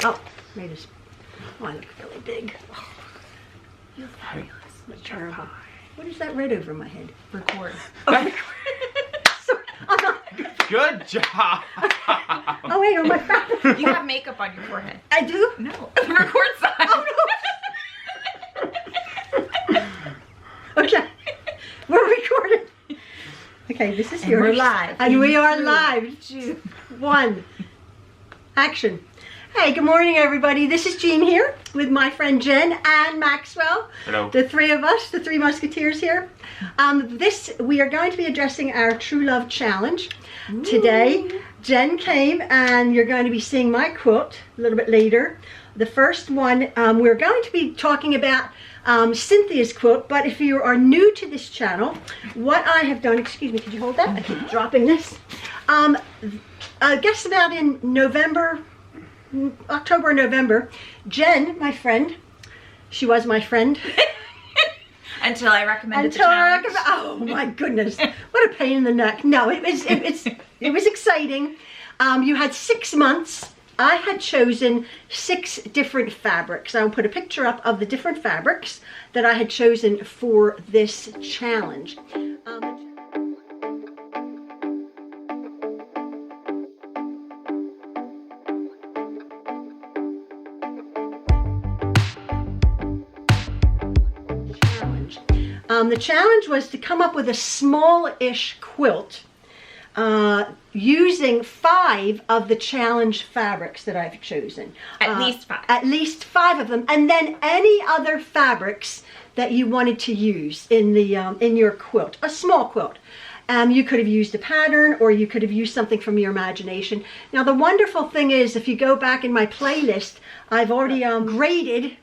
Oh, made us. Oh, I look really big. Oh, you're fabulous. That's terrible. What is that red over my head? Record. Oh, so, I'm not. Good job. Oh wait, on my fabric. You have makeup on your forehead. I do? No. The record side. Oh no. Okay. We're recording. Okay, this is And yours. we're live. And we are Three, live. 2, 1. Action. Hey, good morning everybody. This is Jean here with my friend Jen and Maxwell. Hello. The three of us, the three musketeers here. We are going to be addressing our Truelove challenge. Ooh. Today, Jen came and you're going to be seeing my quilt a little bit later. The first one, we're going to be talking about Cynthia's quilt, but if you are new to this channel, what I have done, excuse me, could you hold that? I keep dropping this. I guess about in October, November, Jen, my friend, she was my friend. Until I recommended the challenge. Oh my goodness, what a pain in the neck. No, it was exciting. You had 6 months. I had chosen 6 different fabrics. I'll put a picture up of the different fabrics that I had chosen for this challenge. The challenge was to come up with a small-ish quilt using 5 of the challenge fabrics that I've chosen. At least 5. At least 5 of them, and then any other fabrics that you wanted to use in the in your quilt, a small quilt. You could have used a pattern, or you could have used something from your imagination. Now the wonderful thing is, if you go back in my playlist, I've already graded.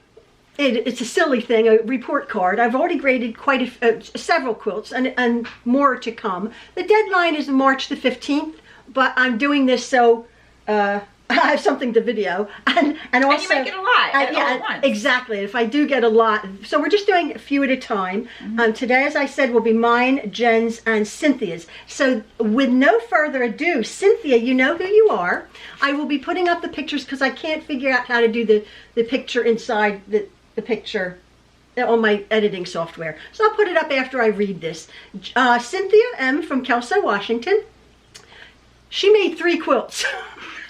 It's a silly thing, a report card. I've already graded quite several quilts and more to come. The deadline is March the 15th, but I'm doing this so I have something to video. And also, and you might get a lot all at once. Exactly, if I do get a lot. So we're just doing a few at a time. Today, as I said, will be mine, Jen's, and Cynthia's. So with no further ado, Cynthia, you know who you are. I will be putting up the pictures because I can't figure out how to do the picture inside the picture on my editing software. So I'll put it up after I read this. Cynthia M. from Kelso, Washington. She made 3 quilts.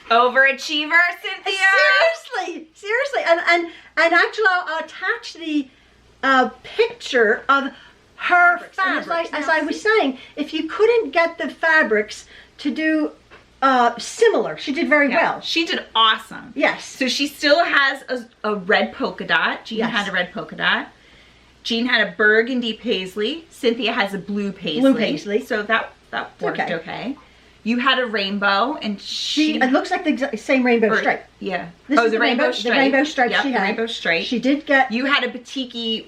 Overachiever, Cynthia. Seriously. And actually I'll attach the picture of her fabrics. As I was saying, if you couldn't get the fabrics to do similar, she did very well. She did awesome. Yes. So she still has a red polka dot. Jean had a red polka dot. Jean had a burgundy paisley. Cynthia has a blue paisley. Blue paisley. So that worked okay. You had a rainbow, and it looks like the same rainbow stripe. Yeah. This is the rainbow stripe. The rainbow stripe she had. Rainbow stripe. She did get. You had a batiki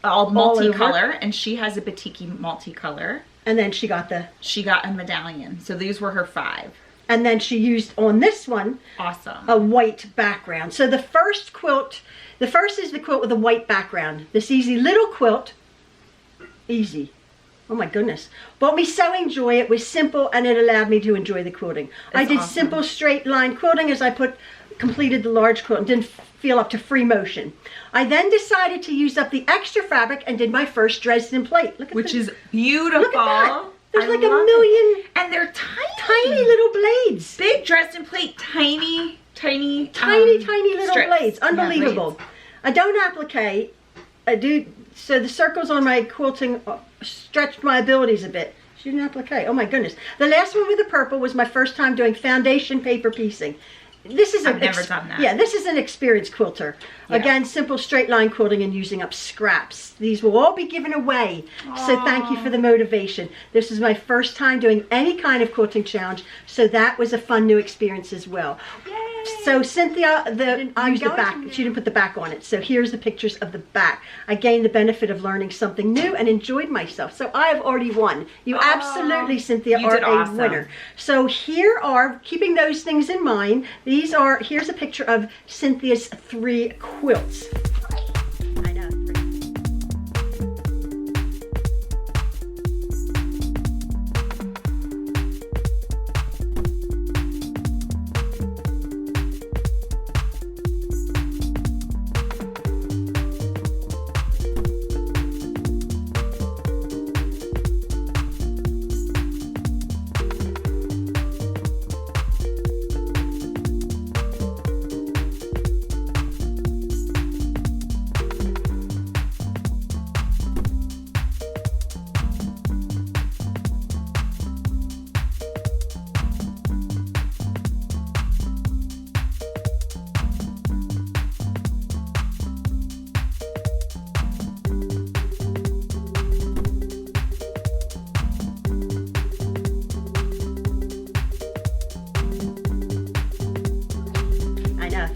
all multicolor, and she has a batiki multicolor. And then she got a medallion. So these were her 5. And then she used on this one a white background. So the first is the quilt with a white background. This easy little quilt, easy. Oh my goodness. Brought me sewing joy. It was simple and it allowed me to enjoy the quilting. I did simple straight line quilting as I completed the large quilt and didn't feel up to free motion. I then decided to use up the extra fabric and did my first Dresden plate. Look at Which is beautiful. Look at that. There's like a million. And they're tiny. Tiny little blades. Big Dresden plate, tiny little strips. blades. Unbelievable. Yeah, blades. I don't applique. I do. So the circles on my quilting stretched my abilities a bit. She didn't applique. Oh my goodness. The last one with the purple was my first time doing foundation paper piecing. I've never done that. Yeah, this is an experienced quilter. Yeah. Again, simple straight line quilting and using up scraps. These will all be given away. Aww. So thank you for the motivation. This is my first time doing any kind of quilting challenge, so that was a fun new experience as well. Yay. So Cynthia, I used the back. She didn't put the back on it. So here's the pictures of the back. I gained the benefit of learning something new and enjoyed myself. So I have already won. You absolutely, Cynthia, are a winner. So here are, keeping those things in mind, here's a picture of Cynthia's 3 quilts. I know.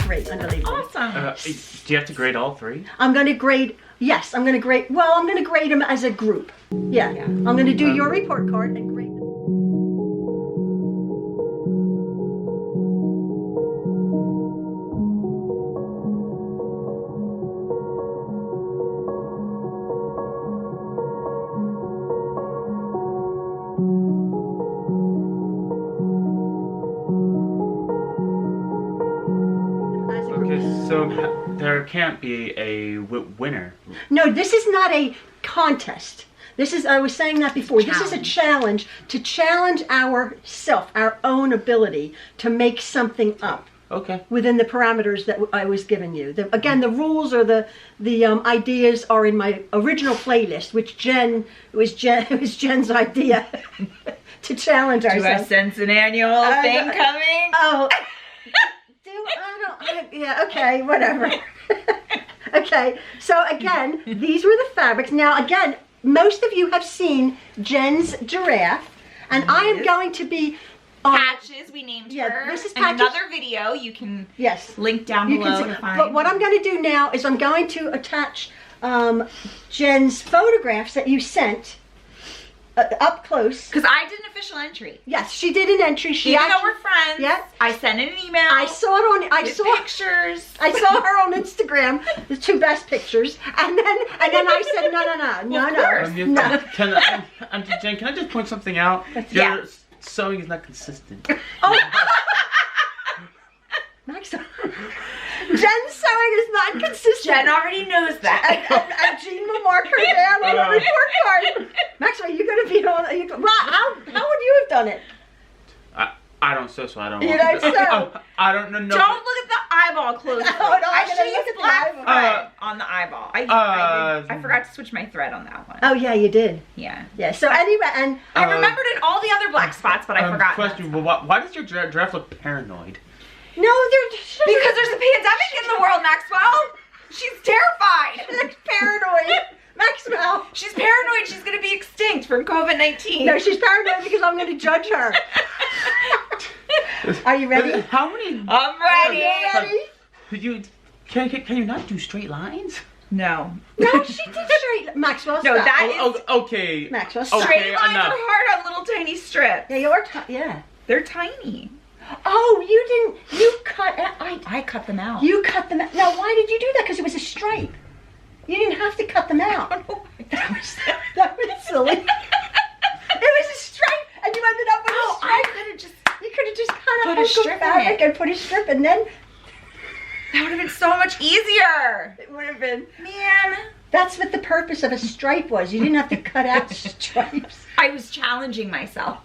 great, unbelievable. Awesome. Do you have to grade all 3? I'm going to grade, yes, I'm going to grade, well, I'm going to grade them as a group. Yeah. I'm going to do your report card and grade them. So there can't be a winner. No, this is not a contest. This is, I was saying that before, this is a challenge to challenge ourself, our own ability to make something up. Okay. Within the parameters that I was giving you. Again, the rules or the ideas are in my original playlist, which it was Jen's idea to challenge ourselves. Do I sense an annual thing coming? Oh. Yeah, okay, whatever. Okay, so again, these were the fabrics. Now, again, most of you have seen Jen's giraffe, and I am going to be... Patches, we named her. This is in Patches. another video, you can link down You below can to see, find. but what I'm going to do now is I'm going to attach Jen's photographs that you sent up close. Because I did an official entry. Yes, she did an entry. She Even though we're friends, yeah. I sent in an email. I saw it on. I saw pictures. I saw her on Instagram, the 2 best pictures, and then I said no. Jen, can I just point something out? Yeah. Your sewing is not consistent. Oh. Maxwell. Jen's sewing is not consistent. Jen already knows that. And Jean will mark her down on the report card. Maxwell, you're going to be on. How would you have done it? I don't sew, so I don't. You don't sew. I don't know. No. Don't look at the eyeball closely. No, I I'm should gonna use look at the black eyeball. thread on the eyeball. I forgot to switch my thread on that one. Oh yeah, you did. Yeah. Yeah. So anyway, and I remembered in all the other black spots, but I forgot. Question: why does your giraffe look paranoid? no, Because there's a pandemic in the world, Maxwell. She's terrified. She looks paranoid. Maxwell. She's paranoid she's going to be extinct from COVID-19. No, she's paranoid because I'm going to judge her. Are you ready? How many? I'm ready. Can you not do straight lines? No. No, she did straight. Maxwell, No, stop. that is... Okay. Maxwell, stop. Straight lines enough. are hard on little tiny strips. Yeah, you're yeah. They're tiny. Oh, you cut. I cut them out. You cut them out. Now, why did you do that? Because it was a stripe. You didn't have to cut them out. That was silly. It was a stripe, and you ended up with a stripe. You could have just cut put a strip fabric and put a strip, and then that would have been so much easier. it would have been. Man, that's what the purpose of a stripe was. You didn't have to cut out stripes. I was challenging myself.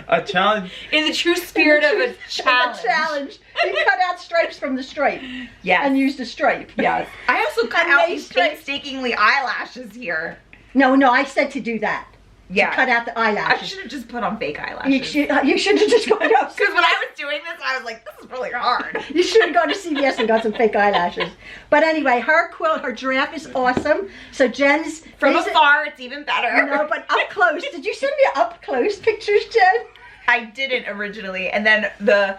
A challenge. In the true spirit of a challenge. You cut out stripes from the stripe. Yes. And used a stripe. Yes. I also cut out made these stripes. painstakingly eyelashes here. No, I said to do that. Yeah. To cut out the I eyelashes. should have just put on fake eyelashes. You should have just gone to Because when I was doing this, I was like, this is really hard. You should have gone to CVS and got some fake eyelashes. But anyway, her quilt, her giraffe is awesome. So Jen's... From afar, it's even better. No, but up close. Did you send me up close pictures, Jen? I didn't originally, and then the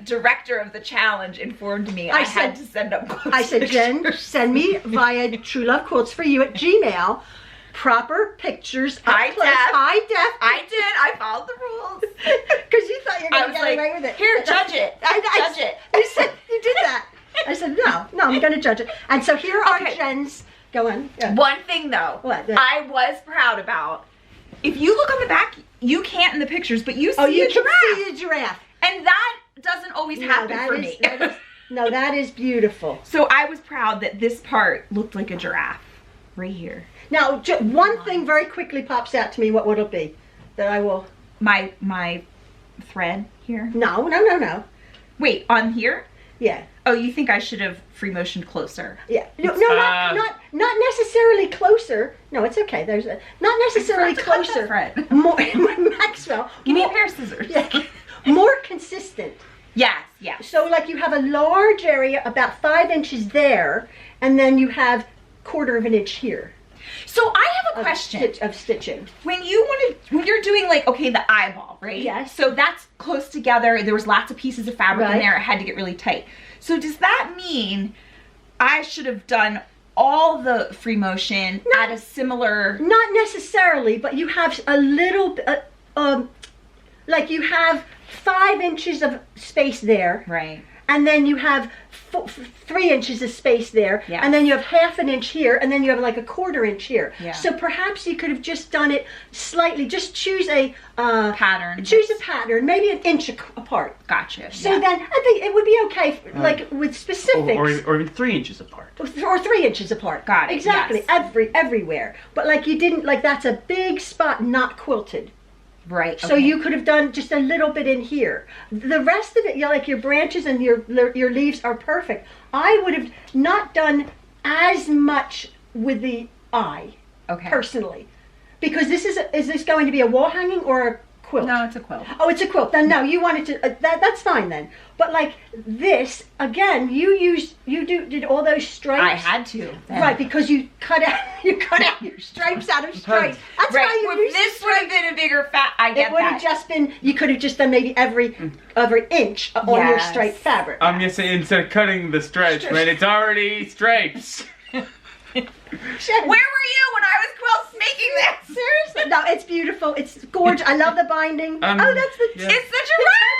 director of the challenge informed me I had to send up quotes. I said, Jen, send me via Truelove Quilts for you at Gmail. Proper pictures. High close, def. High def. I did. I followed the rules. Because you thought you were going to get like, away with it. Here, judge it. Judge it. You said you did that. I said, no, I'm going to judge it. And so here are Jen's. Go on. Yeah. One thing though, I was proud about. If you look on the back, you can't in the pictures, but you see you a giraffe. can see a giraffe. And that doesn't always happen for me. That is beautiful. So I was proud that this part looked like a giraffe right here. Now, one thing very quickly pops out to me. What would it be? That I will... My thread here? No. Wait, on here? Yeah. Oh, you think I should have free motioned closer? Yeah. No, not necessarily closer. No, it's okay. There's not necessarily closer. More, Maxwell. Give me a pair of scissors. Yeah, more consistent. Yes. So like you have a large area, about 5 inches there, and then you have 1/4 of an inch here. So I have a question of stitching. when you're doing like, okay, the eyeball, right? Yes. So that's close together. There was lots of pieces of fabric in Right. there. It had to get really tight. So does that mean I should have done all the free motion at a similar? Not necessarily, but you have a little, like you have 5 inches of space there. Right. And then you have 3 inches of space there, Yeah. and then you have half an inch here, and then you have like a 1/4 inch here. Yeah. So perhaps you could have just done it slightly. Just choose a Pattern. Choose a pattern, maybe an inch apart. Gotcha. So yeah. then I think it would be okay, like with specifics, Or even 3 inches apart. or 3 inches apart. Got it, Exactly. yes. Everywhere. But like you didn't, like that's a big spot not quilted. Right. So okay. you could have done just a little bit in here. The rest of it, like your branches and your leaves are perfect. I would have not done as much with the eye, Okay. personally, because is this going to be a wall hanging or a quilt? No, it's a quilt. Oh, it's a quilt. Then no, you wanted to. That's fine then. But like this again, you did all those stripes. I had to. then. Right, because you cut out your stripes out of stripes. That's Right. why you Well, used this the would have been a bigger fat. I get It would that. have just been, you could have just done maybe every inch on your Yes. striped fabric. I'm just saying, instead of cutting the stripes, man, it's already stripes. Shannon, Where were you when I was quilts making this? seriously? No, it's beautiful. It's gorgeous. I love the binding. Um, oh, that's the, yeah. It's the the giraffe.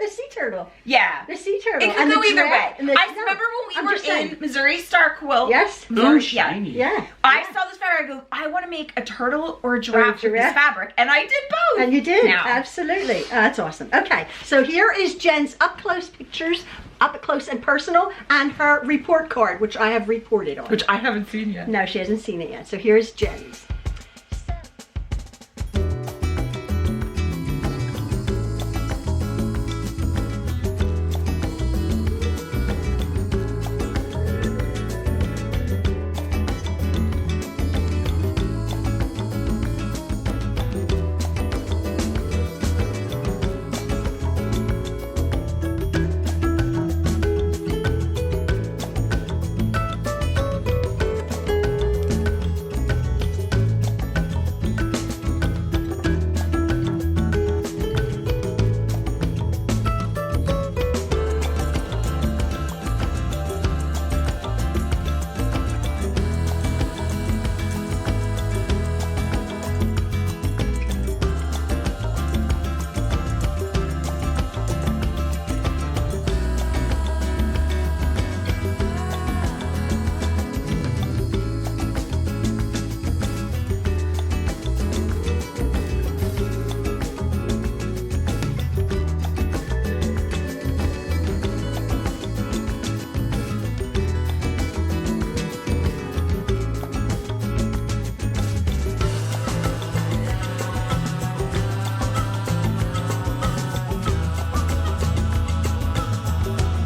yeah, the sea turtle. Yeah. The sea turtle. It could and go the either way. giraffe and the- I no, remember when I'm we were just saying. in Missouri Star Quilt. Yes. Ooh, Yeah. shiny. Yeah. I saw this fabric. I go, I want to make a turtle or a giraffe with this giraffe. fabric, and I did both. And you did. Now. Absolutely. That's awesome. Okay, so here is Jen's up close pictures, up close and personal, and her report card, which I have reported on. Which I haven't seen yet. No, she hasn't seen it yet. So here's Jen's.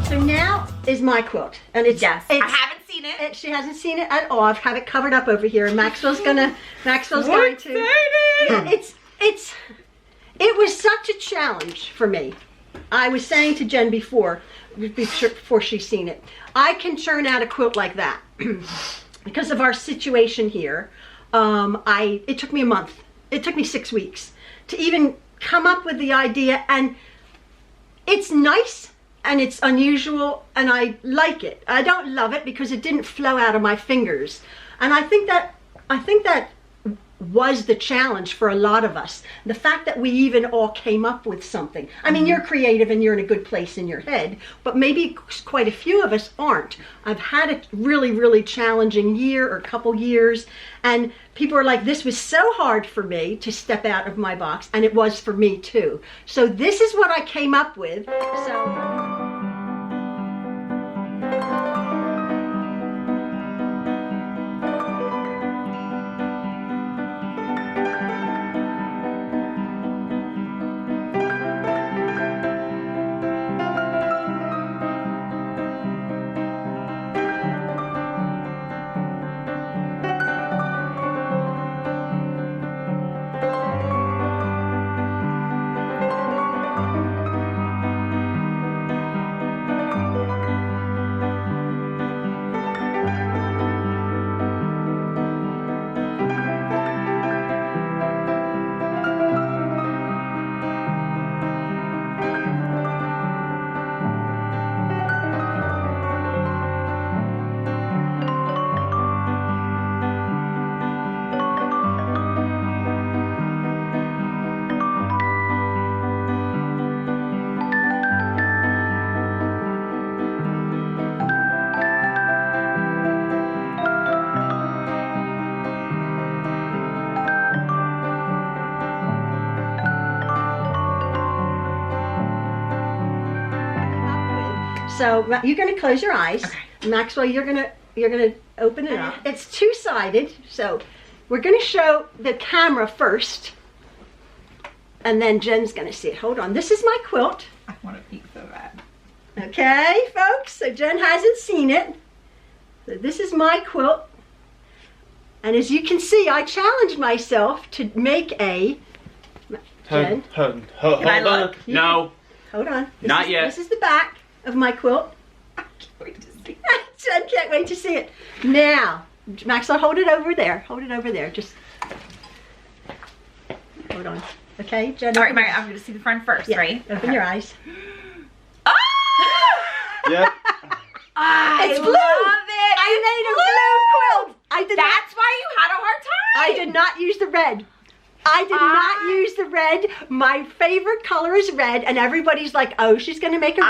So now is my quilt, and it's Yes. It's, I haven't seen it. she hasn't seen it at all. I have it covered up over here, and Maxwell's going to. exciting. Yeah, it was such a challenge for me. I was saying to Jen before she's seen it, I can churn out a quilt like that because of our situation here. It took me a month. It took me 6 weeks to even come up with the idea, and it's nice and it's unusual and I like it. I don't love it because it didn't flow out of my fingers, and I think that was the challenge for a lot of us. The fact that we even all came up with something. I mean, you're creative and you're in a good place in your head, but maybe quite a few of us aren't. I've had a really, really challenging year or couple years, and people are like, this was so hard for me to step out of my box, and it was for me too. So this is what I came up with. So you're gonna close your eyes. Okay. Maxwell, you're gonna open it up. It's two-sided, so we're gonna show the camera first, and then Jen's gonna see it. Hold on. This is my quilt. I want to peek so bad. Okay, folks. So Jen hasn't seen it. So this is my quilt, and as you can see, I challenged myself to make a. Jen, Hold I on. look? No. hold on. Not yet. This is the back of my quilt. I can't wait to see. Jen can't wait to see it. Now, Maxwell, hold it over there. Hold it over there. Just hold on. Okay, Jen. All right, open- I'm going to see the front first, yeah, right? Open Okay. your eyes. Oh! Yep. It's blue. Love it. I made a blue quilt. I did not. That's why you had a hard time. I did not use the red. I did not use the red. My favorite color is red, and everybody's like, "Oh, she's gonna make a red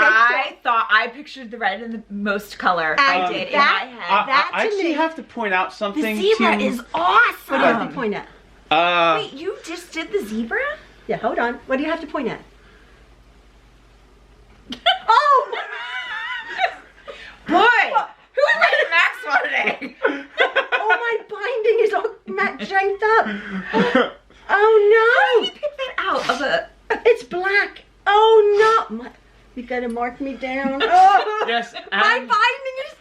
quilt." I pictured the red in the most color. I I did. did in That- my head. that I to actually me- have to point out something. The zebra to, is awesome. What do you have to point at? Wait, you just did the zebra? Yeah, hold on. What do you have to point at? Oh! Boy, who invited Maxwell today? Oh, my binding is all janked up. How Oh did you pick that out of a... no! It's black. Oh no! You gotta mark me down. Oh, Yes. my And, binding is.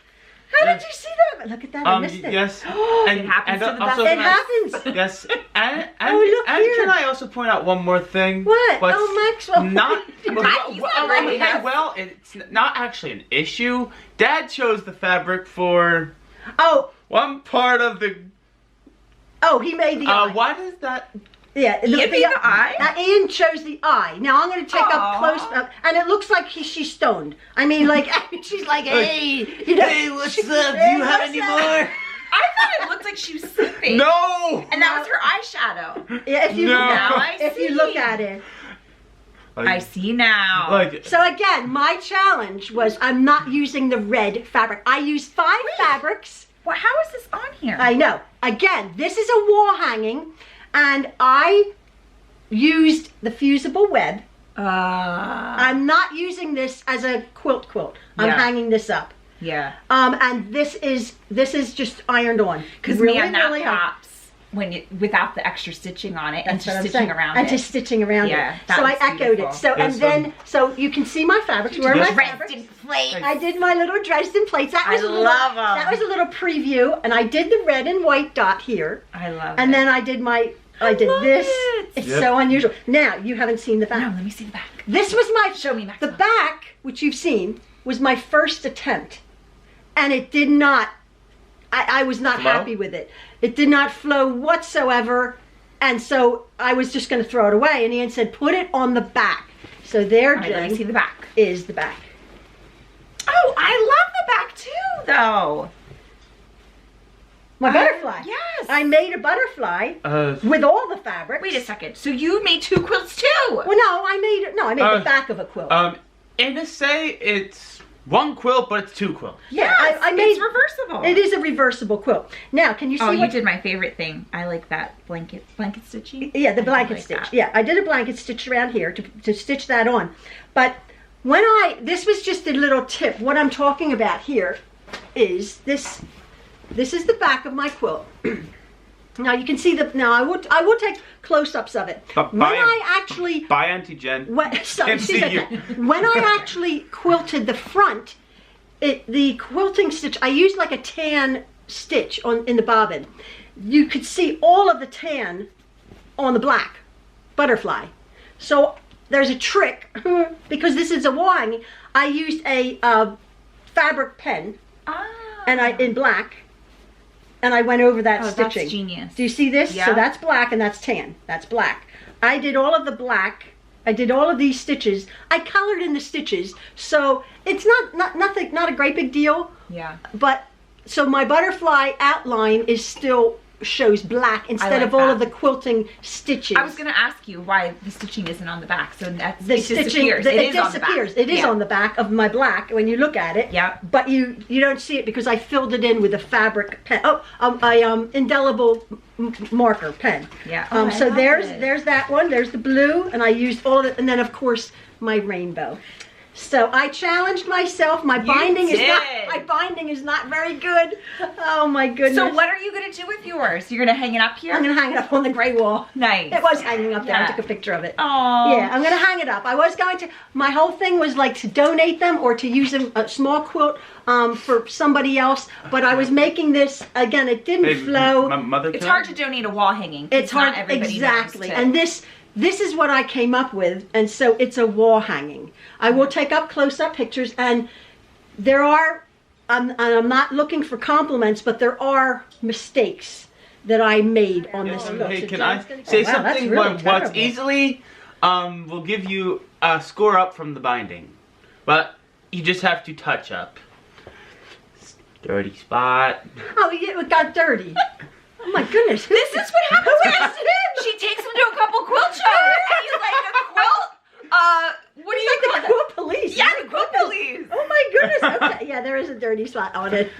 How did you see that? Look at that! I missed it. yes. It happens to the best also, of It happens. Yes. And look here. can I also point out one more thing? What? What's Oh, Maxwell. Not. He's not ready enough. Well, it's not actually an issue. Dad chose the fabric for Oh, one part of the. he made the eye. Why does that? Yeah, Ian made the eye? Ian chose the eye. Now I'm going to take up Aw. close up, and it looks like she's stoned. I mean, like she's like, hey, you know, Hey, what's up? Do Hey, you have what's any up? more? I thought it looked like she was sleeping. No. And that was her eyeshadow. Yeah, if you No. look Now at I if you see. look at it. I see now. Like. So again, my challenge was I'm not using the red fabric. I used 5 fabrics. Well, how is this on here? I know. Again, this is a wall hanging, and I used the fusible web. I'm not using this as a quilt. I'm Yeah. hanging this up. Yeah. And this is just ironed on. Because really, man, that really hard. pops when you without the extra stitching on it and That's what just I'm stitching saying. around and it. just stitching around Yeah, it. that So I looks echoed beautiful. it. So Yes, and then so you can see my fabrics. Where are my fabrics? Dresden plate. I did my little Dresden plates. That I was a little, love 'em. That was a little preview, and I did the red and white dot here, I love and it. then I did love this. it. It's Yep. so unusual. Now you haven't seen the back. No, let me see the back. This was my Show me, the Maxwell. back, which you've seen, was my first attempt, and it did not. I was not Flow? happy with it. It did not flow whatsoever, and so I was just going to throw it away. And Ian said, "Put it on the back." So there, All right, let me see Jen, the back. is the back. Oh, I love the back too, though. My butterfly. Yes. I made a butterfly with all the fabrics. Wait a second. So you made 2 quilts too? Well, no, I made the back of a quilt. In a say, it's one quilt, but it's 2 quilts. yeah, Yes, I made it's reversible. It is a reversible quilt. Now, can you see Oh, you what? did my favorite thing. I like that blanket stitching. Yeah, the I blanket like stitch. that. Yeah, I did a blanket stitch around here to stitch that on. But when this was just a little tip. What I'm talking about here is this. This is the back of my quilt. Now you can see I will take close-ups of it. But When by- I actually Bye, Auntie Jen. sorry, Can't she's see okay. you. When I actually quilted the front, the quilting stitch, I used like a tan stitch in the bobbin. You could see all of the tan on the black butterfly. So there's a trick because this is a wall hanging. I used a fabric pen and in black, and I went over that Oh, stitching. that's genius. Do you see this? Yeah. So that's black and that's tan. That's black. I did all of the black. I did all of these stitches. I colored in the stitches, so it's not a great big deal. Yeah. But so my butterfly outline still shows black instead like of all that. of the quilting stitches. I was going to ask you why the stitching isn't on the back. So that's The it stitching disappears. it is on the back. disappears. It is Yeah. on the back of my black when you look at it. Yeah. But you don't see it because I filled it in with a fabric pen. Oh, indelible marker pen. Yeah. Oh, I So love there's it. that one. There's the blue, and I used all of it, and then of course my rainbow. So I challenged myself. My binding is not very good. Oh my goodness. So what are you gonna do with yours? You're gonna hang it up here? I'm gonna hang it up on the gray wall. Nice. It was hanging up there. I took a picture of it. Oh. Yeah, I'm gonna hang it up. I was going to. My whole thing was like to donate them or to use a small quilt for somebody else. But I was making this again. It didn't flow. It's hard to donate a wall hanging. It's hard. Not everybody Exactly. knows to. And this is what I came up with, and so it's a wall hanging. I will take up close-up pictures, and there are, and I'm not looking for compliments, but there are mistakes that I made on this quilt. Hey, can I say something? Really What's easily will give you a score up from the binding, but you just have to touch up. Dirty spot. Oh, yeah, it got dirty. Oh my goodness. This is what happens when she takes him to a couple quilt shows. And he's like, a quilt? What do you call the quilt police? Yeah, the quilt police. Oh my goodness. Okay, yeah, there is a dirty spot on it.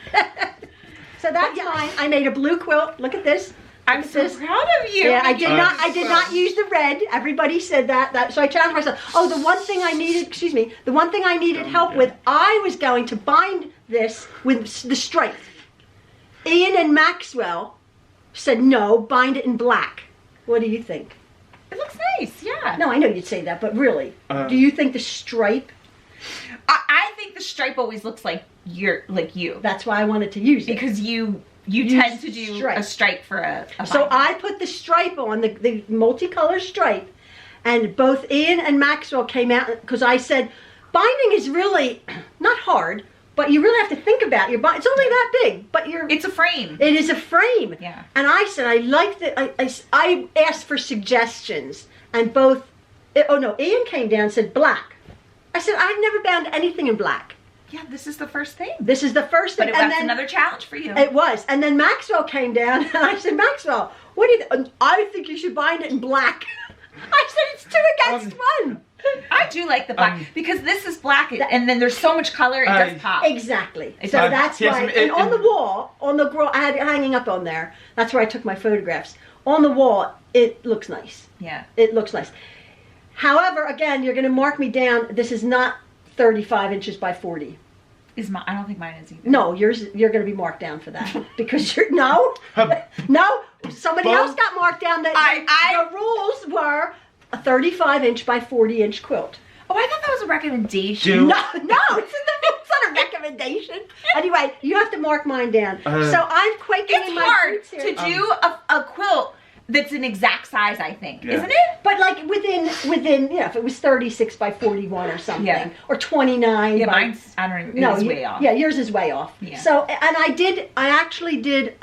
So that's mine. I made a blue quilt. Look at this. I'm so proud of you. Yeah, I did not use the red. Everybody said that. So I challenged myself. Oh, the one thing I needed help with, I was going to bind this with the stripe. Ian and Maxwell said, no, bind it in black. What do you think? It looks nice, yeah. No, I know you'd say that, but really, do you think the stripe? I think the stripe always looks like you. That's why I wanted to use it. Because you tend to do a stripe for a So I put the stripe on, the multicolor stripe, and both Ian and Maxwell came out, because I said, binding is really not hard, but you really have to think about your bind. It's only that big, but it's a frame. It is a frame. Yeah. And I said, I liked it. I asked for suggestions, and both, Ian came down and said black. I said, I've never bound anything in black. Yeah, this is the first thing. This is the first thing. But that's another challenge for you. It was. And then Maxwell came down, and I said, Maxwell, what do you think? I think you should bind it in black. I said, it's 2 against 1. I do like the black, because this is black, and then there's so much color, it does pop. Exactly. So that's why. And on the wall, I had it hanging up on there. That's where I took my photographs. On the wall, it looks nice. Yeah. It looks nice. However, again, you're going to mark me down. This is not 35 inches by 40. I don't think mine is either. No, you're going to be marked down for that because no, somebody else got marked down. The rules were a 35-inch by 40-inch quilt. Oh, I thought that was a recommendation. No, it's not a recommendation. Anyway, you have to mark mine down. So I'm quaking in my boots here. It's hard to do a quilt that's an exact size, I think, isn't it? But like within, if it was 36 by 41 or something, or 29. Yeah, mine's, I don't even, it's way off. Yeah, yours is way off. Yeah. So, and I actually did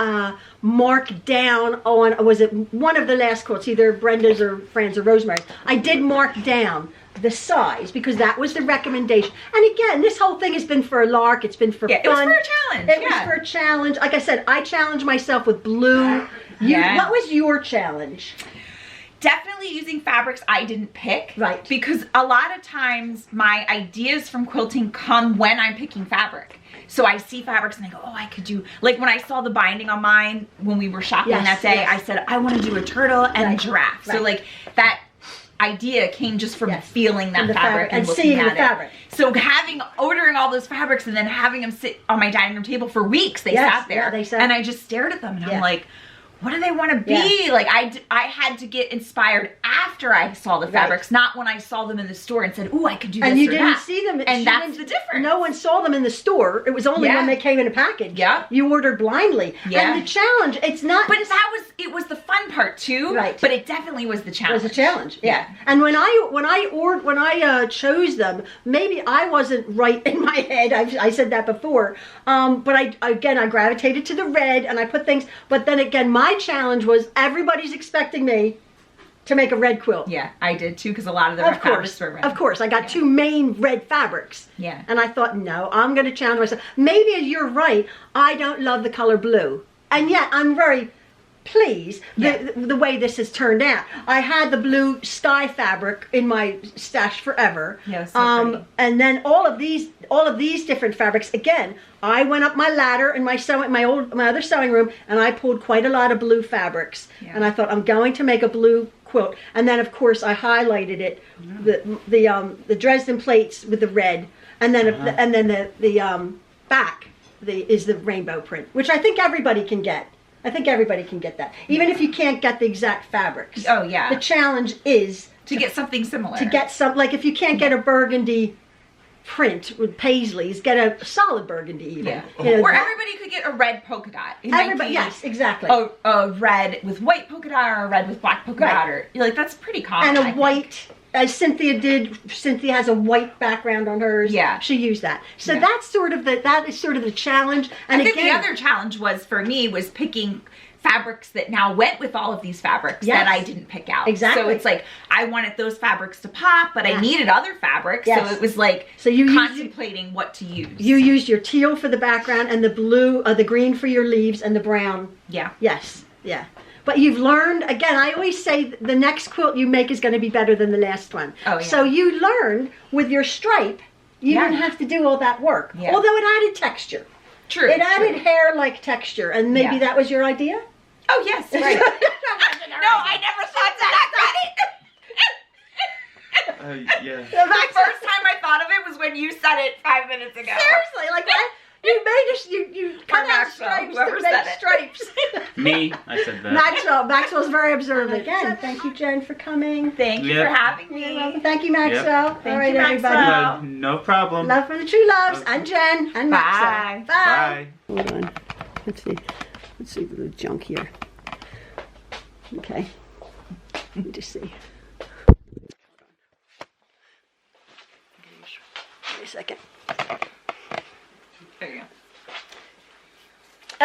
mark down on, was it one of the last quilts, either Brenda's or Fran's or Rosemary's, I did mark down the size because that was the recommendation. And again, this whole thing has been for a lark, it's been for fun. It was for a challenge. It was for a challenge. Like I said, I challenged myself with blue. What was your challenge? Definitely using fabrics I didn't pick. Right. Because a lot of times my ideas from quilting come when I'm picking fabric. So I see fabrics and I go, oh, I could do, like when I saw the binding on mine when we were shopping that day, I said, I want to do a turtle and a giraffe. So like that idea came just from feeling that fabric and looking at it. So ordering all those fabrics and then having them sit on my dining room table for weeks, they sat there. Yeah, they sat. And I just stared at them and I'm like, what do they want to be? Yeah. Like I had to get inspired after I saw the fabrics, not when I saw them in the store and said, "Ooh, I could do this." And you didn't see them, and that's the difference. No one saw them in the store. It was only when they came in a package. Yeah, you ordered blindly. Yeah, and the challenge, it's not. But it was the fun part too. Right. But it definitely was the challenge. It was a challenge. Yeah. And when I chose them, maybe I wasn't right in my head. I said that before. But I gravitated to the red and I put things. But then again, my challenge was everybody's expecting me to make a red quilt. Yeah, I did too, because a lot of the fabrics were red. Of course, I got two main red fabrics. Yeah. And I thought, no, I'm going to challenge myself. Maybe you're right, I don't love the color blue. And yet, I'm very pleased the way this has turned out. I had the blue sky fabric in my stash forever. Yeah, so pretty. And then all of these different fabrics. Again, I went up my ladder in my other sewing room, and I pulled quite a lot of blue fabrics. Yeah. And I thought, I'm going to make a blue quilt. And then of course I highlighted it, the Dresden plates with the red, and then the back is the rainbow print, which I think everybody can get. I think everybody can get that, even if you can't get the exact fabrics. Oh yeah. The challenge is to get something similar. To get some, like if you can't get a burgundy print with paisleys, get a solid burgundy even. Yeah. You know, or everybody could get a red polka dot. Everybody, yes, exactly. A red with white polka dot or a red with black polka dot, or like that's pretty common. And a white, as Cynthia did. Cynthia has a white background on hers. Yeah. She used that. So that's sort of that is sort of the challenge. And I think again, the other challenge was for me was picking fabrics that now went with all of these fabrics that I didn't pick out. Exactly. So it's like I wanted those fabrics to pop, but I needed other fabrics. Yes. So it was like contemplating what to use. You used your teal for the background and the blue, the green for your leaves, and the brown. Yeah. Yes. Yeah. But you've learned, again, I always say the next quilt you make is going to be better than the last one. Oh, yeah. So you learned with your stripe, you didn't have to do all that work. Yeah. Although it added texture. True. It added hair-like texture, and maybe that was your idea? Oh, yes, right. No, I never thought that. Yeah. The first time I thought of it was when you said it 5 minutes ago. Seriously, like you made us, you cut out Maxwell, stripes whoever to make said it. stripes. Me, I said that. Maxwell's very observant. Again, thank you, Jen, for coming. Thank you for having me. You're welcome. Thank you, Maxwell. Yep. All right, you, everybody. Maxwell. No problem. Love from the True Loves and Jen and Bye. Maxwell. Bye. Bye. Hold on. Let's see the junk here. Okay. Let me just see. Wait a second. There you go.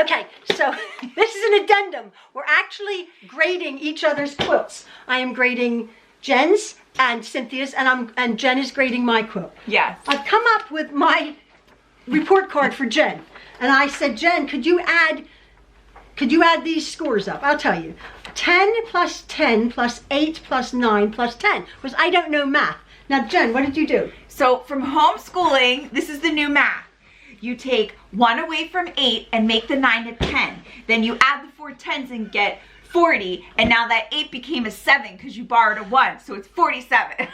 Okay, so this is an addendum. We're actually grading each other's quilts. I am grading Jen's and Cynthia's, and Jen is grading my quilt. Yes. I've come up with my report card for Jen, and I said, Jen, could you add these scores up? I'll tell you. 10 plus 10 plus 8 plus 9 plus 10, because I don't know math. Now, Jen, what did you do? So from homeschooling, this is the new math. You take 1 away from 8 and make the 9 a 10. Then you add the 4 10s and get 40. And now that 8 became a 7 because you borrowed a 1. So it's 47.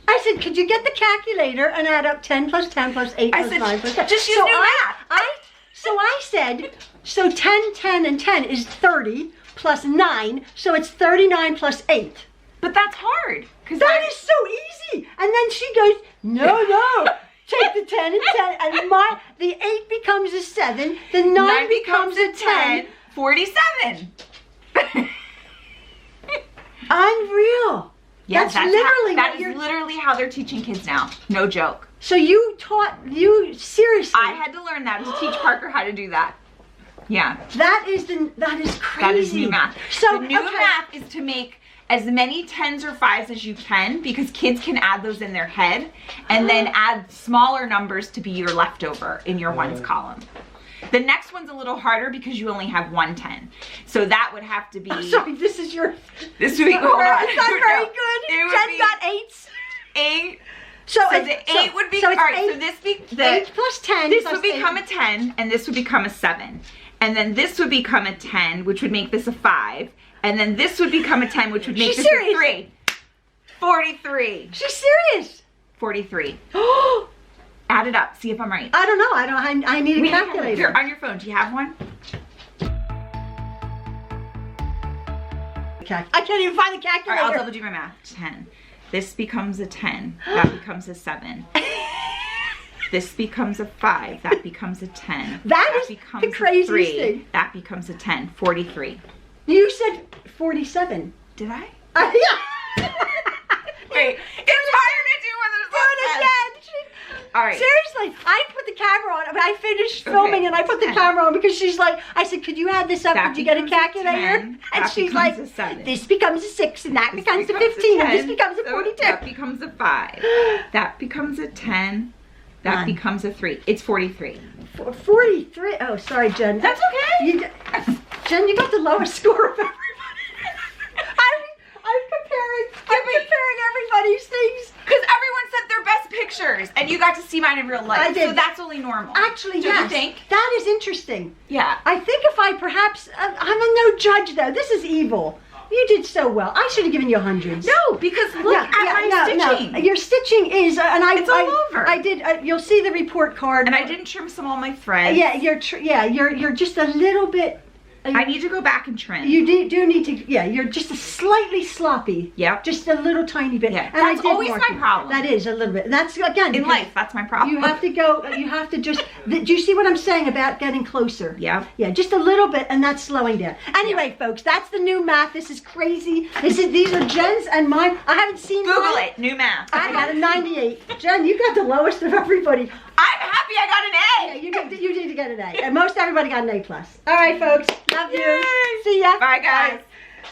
I said, could you get the calculator and add up 10 plus 10 plus 8 plus 9 plus 10? Just use new math. So I said, so 10, 10, and 10 is 30 plus 9. So it's 39 plus 8. But that's hard. That is so easy. And then she goes, no. Take the 10 and 10, and the 8 becomes a 7, the 9 becomes a 10. 47. Unreal. Yeah, that's literally that is literally how they're teaching kids now. No joke. So you seriously? I had to learn that to teach Parker how to do that. Yeah. That is crazy. That is new math. So the new math is to make as many 10s or 5s as you can, because kids can add those in their head and then add smaller numbers to be your leftover in your ones column. The next one's a little harder because you only have 1 10. So that would have to be... I'm sorry, this would be... Hold on. It's not very good. Jen got 8s. 8. So the 8 would be... So all right, 8, so this be... 8 plus 10 This plus would become 8. a 10, and this would become a 7. And then this would become a 10, which would make this a 5. And then this would become a 10, which would make this a 3. 43. She's serious. 43. Add it up. See if I'm right. I don't know. I need a calculator. Here, on your phone. Do you have one? Okay. I can't even find the calculator. All right, I'll double do my math. 10. This becomes a 10. That becomes a 7. This becomes a 5. That becomes a 10. That is the craziest 3. thing. That becomes a 10. 43. You said 47. Did I? Yeah. Wait, it's harder to do when there's no 10. All right. Seriously, I put the camera on. I finished filming and I put the camera on because she's like, I said, could you add this up? Could you get a calculator? 10, and she's like, this becomes a 6 and that becomes a 15 and this becomes a 42. That becomes a 5. That becomes a 10. That becomes a 3. It's 43. 43. Oh, sorry, Jen. That's okay. Jen, you got the lowest score of everybody. I'm comparing everybody's things. Because everyone sent their best pictures, and you got to see mine in real life. I did. So that's only normal. Actually, Don't yes. you think? That is interesting. Yeah. I think if I perhaps, I'm a no judge though. This is evil. you did so well. I should have given you hundreds. No, because look at my stitching. No. Your stitching is, and it's all over. I did. You'll see the report card. And I didn't trim some all my threads. Yeah, you're just a little bit. I need to go back and trim. You do need to. Yeah, you're just a slightly sloppy. Yep. Just a little tiny bit. Yeah. And That's always my problem. That is a little bit. That's again in life. That's my problem. You have to go. You have to just. Do you see what I'm saying about getting closer? Yeah. Yeah, just a little bit, and that's slowing down. Anyway, folks, that's the new math. This is crazy. These are Jen's and mine. I haven't seen. Google it. New math. I got a 98. Jen, you got the lowest of everybody. I'm happy I got an A. Yeah, you need to get an A. And most everybody got an A+. All right, folks. Love you. Yay. See ya. Bye, guys. Bye.